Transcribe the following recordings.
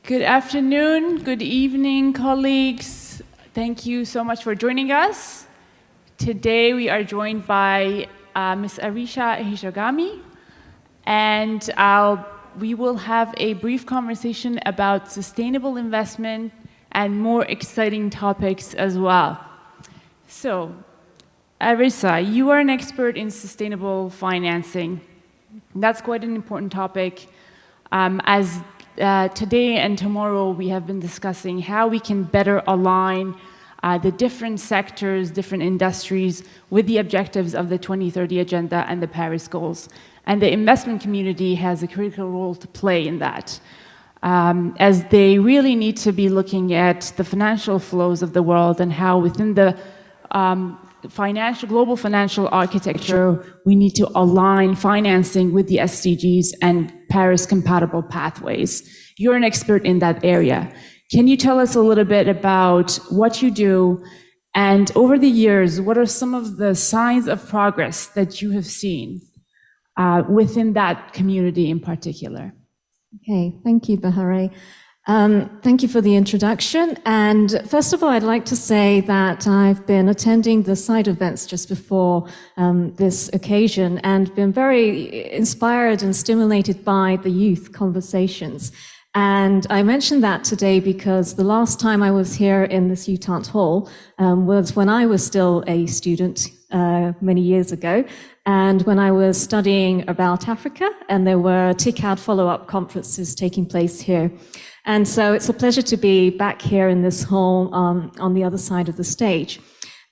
Good afternoon, good evening, colleagues. Thank you so much for joining us. Today we are joined by Ms. Arisha Hishogami, and we will have a brief conversation about sustainable investment and more exciting topics as well. So, Arisha, you are an expert in sustainable financing. That's quite an important topic, as today and tomorrow we have been discussing how we can better align the different sectors, different industries with the objectives of the 2030 Agenda and the Paris goals. And the investment community has a critical role to play in that, as they really need to be looking at the financial flows of the world and how within the global financial architecture, we need to align financing with the SDGs and Paris-compatible pathways. You're an expert in that area. Can you tell us a little bit about what you do, and over the years, what are some of the signs of progress that you have seen within that community in particular? Okay, thank you, Bahare. Thank you for the introduction. And first of all, I'd like to say that I've been attending the side events just before this occasion and been very inspired and stimulated by the youth conversations. And I mentioned that today because the last time I was here in this U-Thant hall was when I was still a student many years ago, and when I was studying about Africa, and there were TICAD follow-up conferences taking place here. And so it's a pleasure to be back here in this hall on the other side of the stage.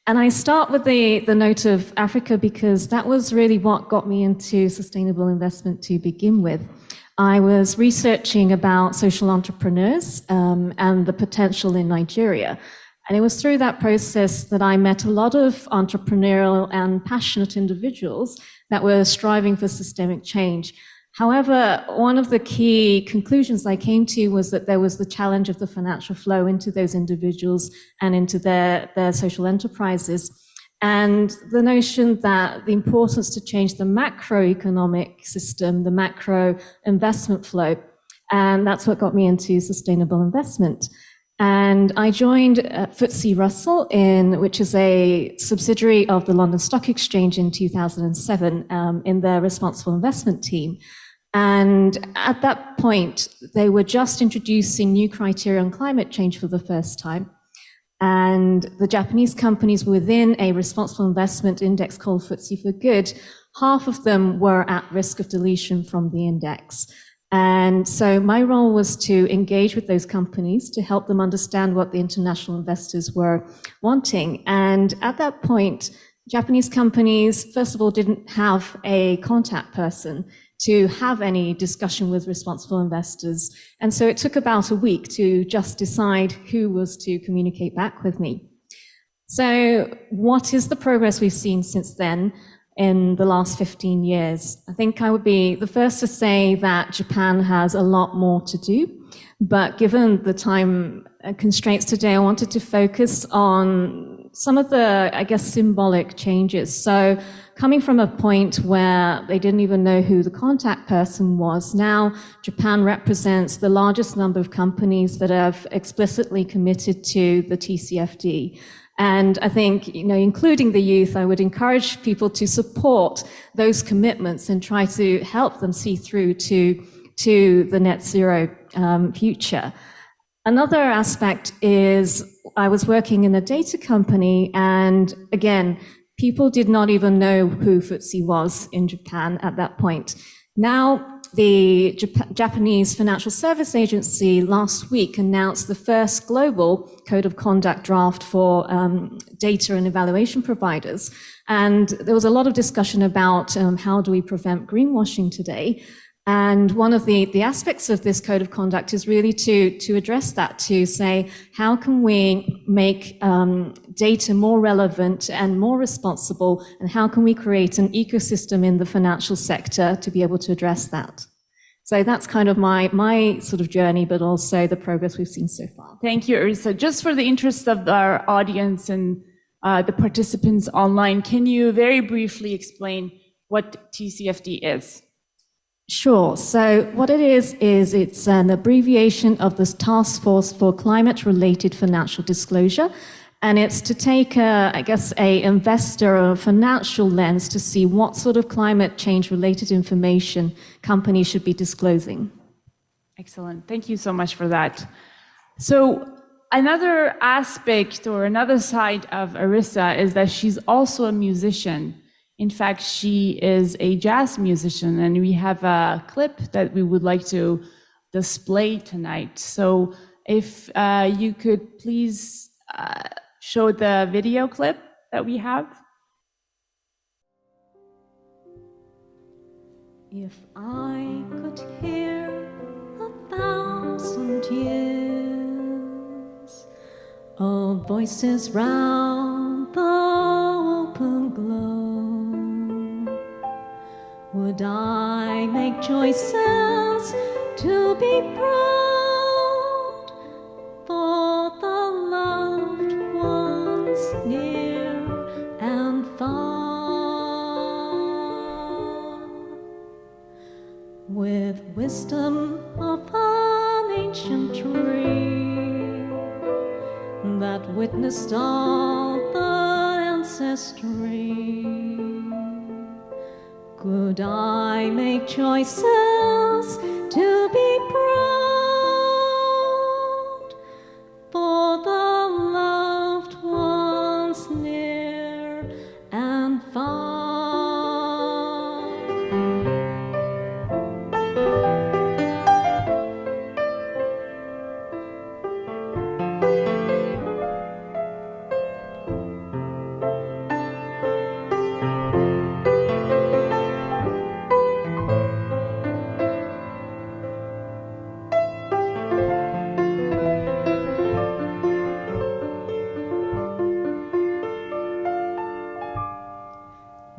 And I start with the note of Africa because that was really what got me into sustainable investment to begin with. I was researching about social entrepreneurs and the potential in Nigeria. And it was through that process that I met a lot of entrepreneurial and passionate individuals that were striving for systemic change. However, one of the key conclusions I came to was that there was the challenge of the financial flow into those individuals and into their social enterprises. And the notion that the importance to change the macroeconomic system, the macro investment flow, and that's what got me into sustainable investment. And I joined FTSE Russell, which is a subsidiary of the London Stock Exchange in 2007 in their responsible investment team. And at that point, they were just introducing new criteria on climate change for the first time. And the Japanese companies within a responsible investment index called FTSE for Good, half of them were at risk of deletion from the index. And so my role was to engage with those companies to help them understand what the international investors were wanting. And at that point, Japanese companies, first of all, didn't have a contact person to have any discussion with responsible investors. And so it took about a week to just decide who was to communicate back with me. So what is the progress we've seen since then in the last 15 years? I think I would be the first to say that Japan has a lot more to do. But given the time constraints today, I wanted to focus on some of the, I guess, symbolic changes. So coming from a point where they didn't even know who the contact person was, now Japan represents the largest number of companies that have explicitly committed to the TCFD. And I think, including the youth, I would encourage people to support those commitments and try to help them see through to the net zero future. Another aspect is I was working in a data company, and again, people did not even know who FTSE was in Japan at that point. Now, the Japanese Financial Service Agency last week announced the first global code of conduct draft for data and evaluation providers. And there was a lot of discussion about how do we prevent greenwashing today. And one of the aspects of this code of conduct is really to address that, to say, how can we make data more relevant and more responsible, and how can we create an ecosystem in the financial sector to be able to address that? So that's kind of my sort of journey, but also the progress we've seen so far. Thank you, Arisa. Just for the interest of our audience and the participants online, can you very briefly explain what TCFD is? Sure. So what it is it's an abbreviation of the Task Force for Climate-Related Financial Disclosure. And it's to take, I guess, a investor or a financial lens to see what sort of climate change-related information companies should be disclosing. Excellent. Thank you so much for that. So another aspect or another side of Arisa is that she's also a musician. In fact, she is a jazz musician, and we have a clip that we would like to display tonight. So if you could please show the video clip that we have. If I could hear 1,000 years of voices round the open globe, would I make choices to be proud for the loved ones near and far? With wisdom of an ancient tree that witnessed all the ancestry, could I make choices to be proud for the loved ones near and far?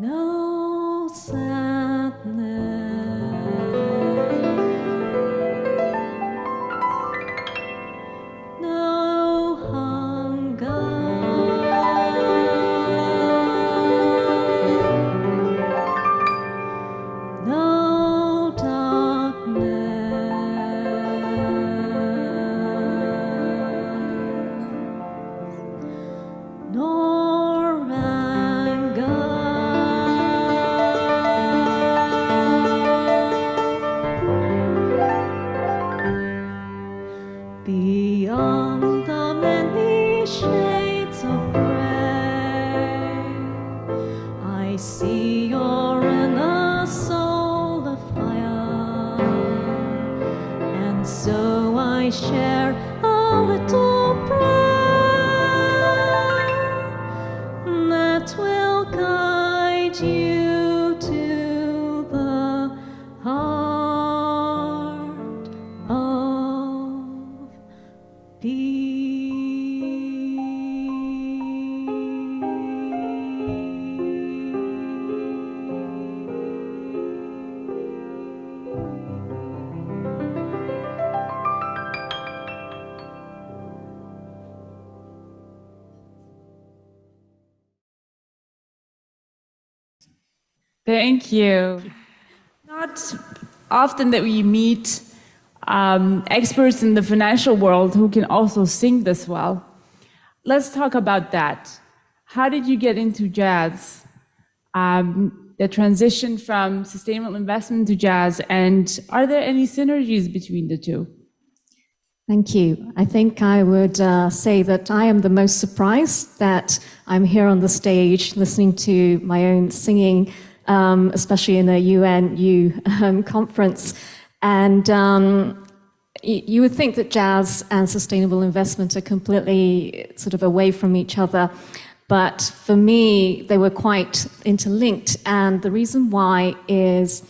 No sadness, no hunger, no darkness, nor anger. Beyond the many shades of gray, I see your inner soul afire, and so I share a little prayer that will guide you to the heart of peace. Thank you. Not often that we meet experts in the financial world who can also sing this well. Let's talk about that. How did you get into jazz? The transition from sustainable investment to jazz, and are there any synergies between the two? Thank you. I think I would say that I am the most surprised that I'm here on the stage listening to my own singing, especially in a UNU conference. And you would think that jazz and sustainable investment are completely sort of away from each other. But for me, they were quite interlinked. And the reason why is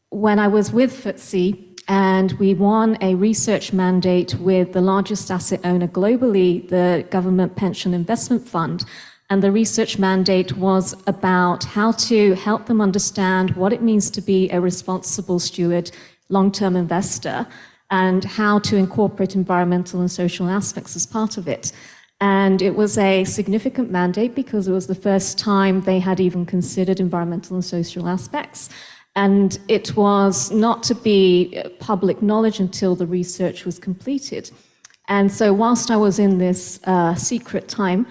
when I was with FTSE, and we won a research mandate with the largest asset owner globally, the Government Pension Investment Fund. And the research mandate was about how to help them understand what it means to be a responsible steward, long-term investor, and how to incorporate environmental and social aspects as part of it. And it was a significant mandate because it was the first time they had even considered environmental and social aspects. And it was not to be public knowledge until the research was completed. And so whilst I was in this secret time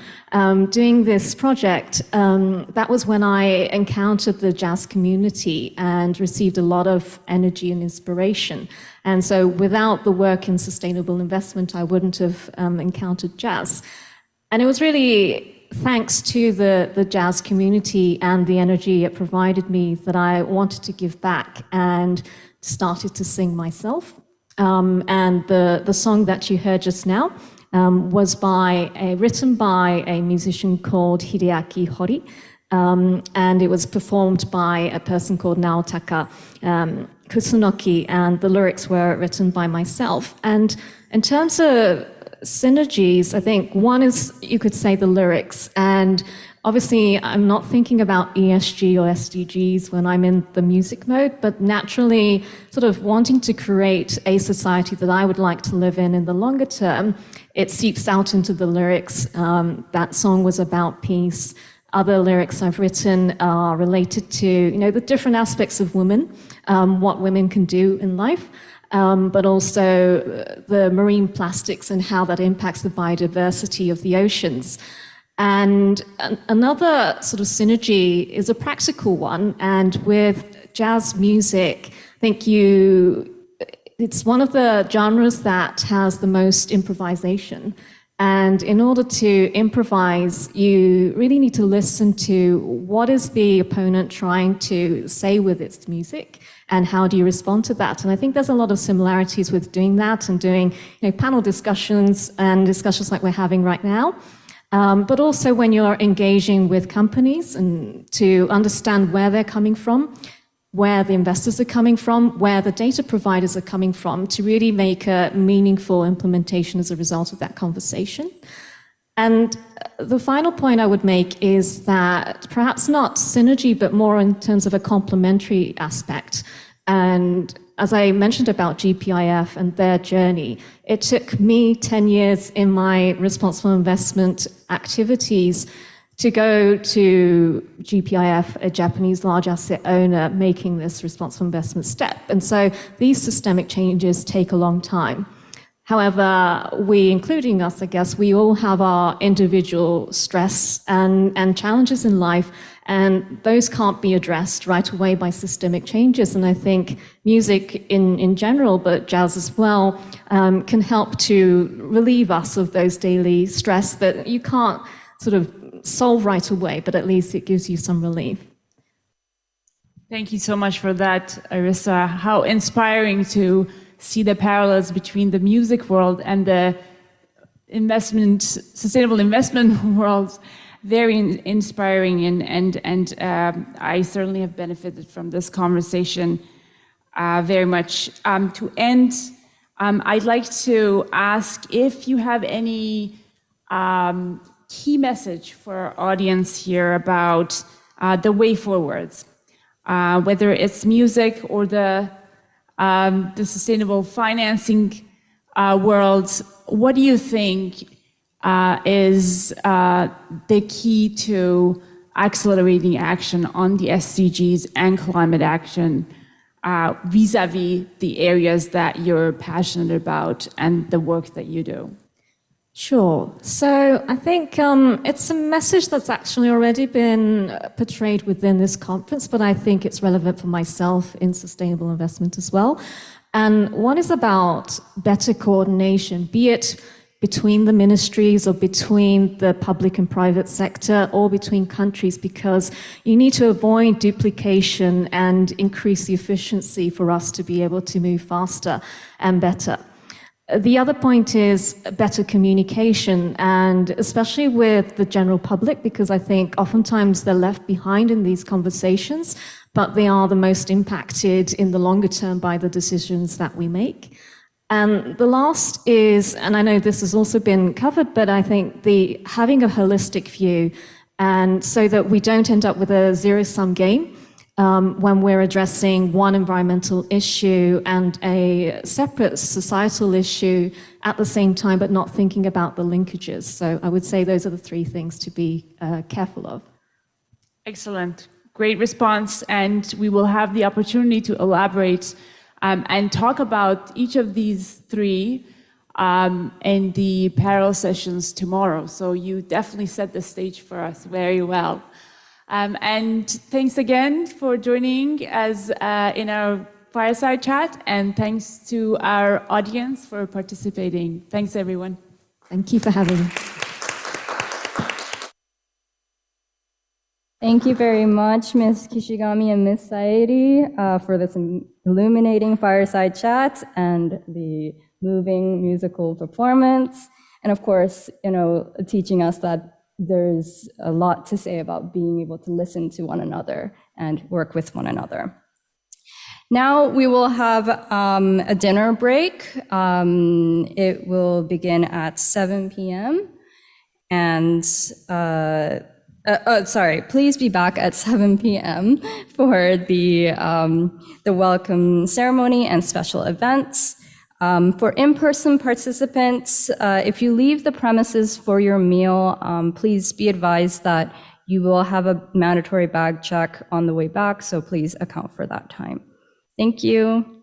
doing this project, that was when I encountered the jazz community and received a lot of energy and inspiration. And so without the work in sustainable investment, I wouldn't have encountered jazz. And it was really thanks to the jazz community and the energy it provided me that I wanted to give back and started to sing myself. And the song that you heard just now was written by a musician called Hideaki Hori, and it was performed by a person called Naotaka Kusunoki, and the lyrics were written by myself. And in terms of synergies, I think one is, you could say, the lyrics. And obviously, I'm not thinking about ESG or SDGs when I'm in the music mode, but naturally sort of wanting to create a society that I would like to live in the longer term, it seeps out into the lyrics. That song was about peace. Other lyrics I've written are related to, the different aspects of women, what women can do in life. But also the marine plastics and how that impacts the biodiversity of the oceans. And another sort of synergy is a practical one, and with jazz music, I think it's one of the genres that has the most improvisation. And in order to improvise, you really need to listen to what is the opponent trying to say with its music, and how do you respond to that? And I think there's a lot of similarities with doing that and doing panel discussions and discussions like we're having right now. But also when you're engaging with companies and to understand where they're coming from, where the investors are coming from, where the data providers are coming from, to really make a meaningful implementation as a result of that conversation. And the final point I would make is that perhaps not synergy, but more in terms of a complementary aspect. And as I mentioned about GPIF and their journey, it took me 10 years in my responsible investment activities to go to GPIF, a Japanese large asset owner, making this responsible investment step. And so these systemic changes take a long time. However, we, including us, I guess, we all have our individual stress and challenges in life, and those can't be addressed right away by systemic changes. And I think music in general, but jazz as well, can help to relieve us of those daily stress that you can't sort of solve right away, but at least it gives you some relief. Thank you so much for that, Arissa. How inspiring to see the parallels between the music world and the sustainable investment world. Very inspiring, and I certainly have benefited from this conversation very much. To end, I'd like to ask if you have any key message for our audience here about the way forwards, whether it's music or the sustainable financing world. What do you think is the key to accelerating action on the SDGs and climate action vis-a-vis the areas that you're passionate about and the work that you do? Sure. So I think it's a message that's actually already been portrayed within this conference, but I think it's relevant for myself in sustainable investment as well. And one is about better coordination, be it between the ministries or between the public and private sector or between countries, because you need to avoid duplication and increase the efficiency for us to be able to move faster and better. The other point is better communication, and especially with the general public, because I think oftentimes they're left behind in these conversations, but they are the most impacted in the longer term by the decisions that we make. And the last is, and I know this has also been covered, but I think having a holistic view, and so that we don't end up with a zero-sum game when we're addressing one environmental issue and a separate societal issue at the same time, but not thinking about the linkages. So I would say those are the three things to be careful of. Excellent. great response, and we will have the opportunity to elaborate and talk about each of these three in the parallel sessions tomorrow. So you definitely set the stage for us very well. And thanks again for joining us in our Fireside Chat, and thanks to our audience for participating. Thanks, everyone. Thank you for having me. Thank you very much, Ms. Kishigami and Ms. Saidi, for this illuminating fireside chat and the moving musical performance. And of course, teaching us that there's a lot to say about being able to listen to one another and work with one another. Now we will have a dinner break. It will begin at 7 p.m. And please be back at 7 p.m. for the welcome ceremony and special events. For in-person participants, if you leave the premises for your meal, please be advised that you will have a mandatory bag check on the way back, so please account for that time. Thank you.